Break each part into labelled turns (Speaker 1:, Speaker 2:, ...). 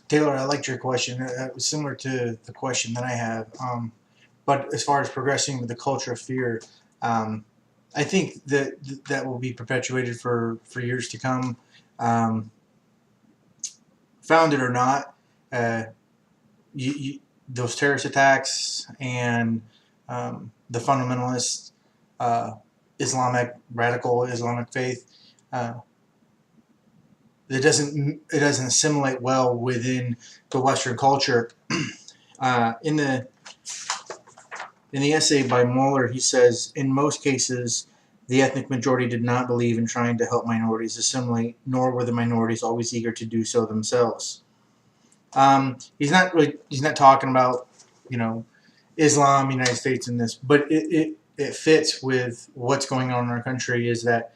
Speaker 1: Taylor, I liked your question. It was similar to the question that I have. But as far as progressing with the culture of fear, um, I think that that will be perpetuated for years to come, um, founded or not. Uh, those terrorist attacks and the fundamentalist uh, radical Islamic faith, uh, it doesn't assimilate well within the Western culture. In the essay by Muller, he says, in most cases, the ethnic majority did not believe in trying to help minorities assimilate, nor were the minorities always eager to do so themselves. He's not talking about, you know, Islam, United States, in this, but it fits with what's going on in our country. Is that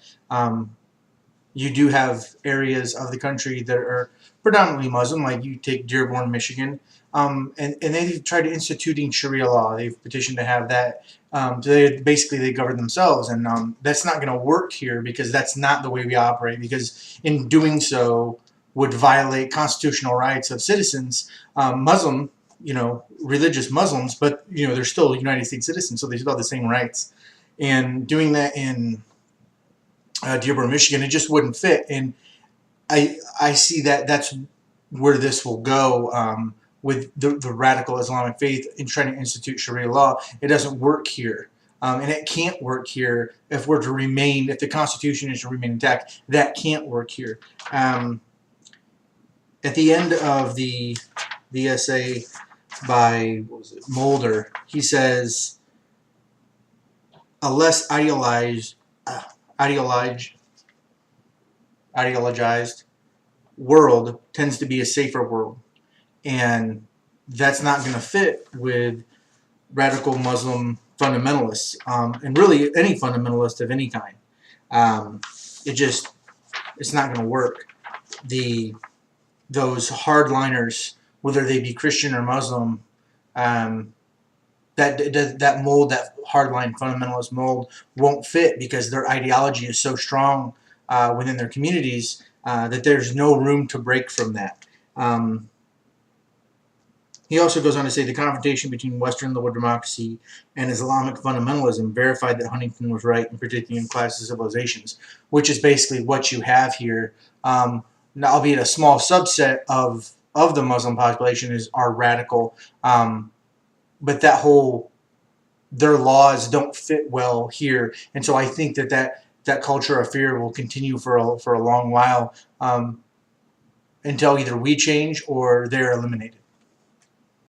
Speaker 1: you do have areas of the country that are predominantly Muslim, like you take Dearborn, Michigan, and they've tried instituting Sharia law. They've petitioned to have that. So they govern themselves, and that's not going to work here because that's not the way we operate. Because in doing so would violate constitutional rights of citizens, Muslim, religious Muslims, but they're still United States citizens, so they still have the same rights. And doing that in Dearborn, Michigan, it just wouldn't fit. And I see that that's where this will go with the radical Islamic faith in trying to institute Sharia law. It doesn't work here. And it can't work here if the Constitution is to remain intact. That can't work here. At the end of the essay by Mulder, he says, a less ideologized world tends to be a safer world, and that's not going to fit with radical Muslim fundamentalists, and really any fundamentalist of any kind. It's not going to work. Those hardliners, whether they be Christian or Muslim, that mold, that hardline fundamentalist mold, won't fit because their ideology is so strong within their communities that there's no room to break from that. He also goes on to say the confrontation between Western liberal democracy and Islamic fundamentalism verified that Huntington was right in predicting in class civilizations, which is basically what you have here. Albeit a small subset of the Muslim population are radical, but their laws don't fit well here, and so I think that culture of fear will continue for a long while until either we change or they're eliminated.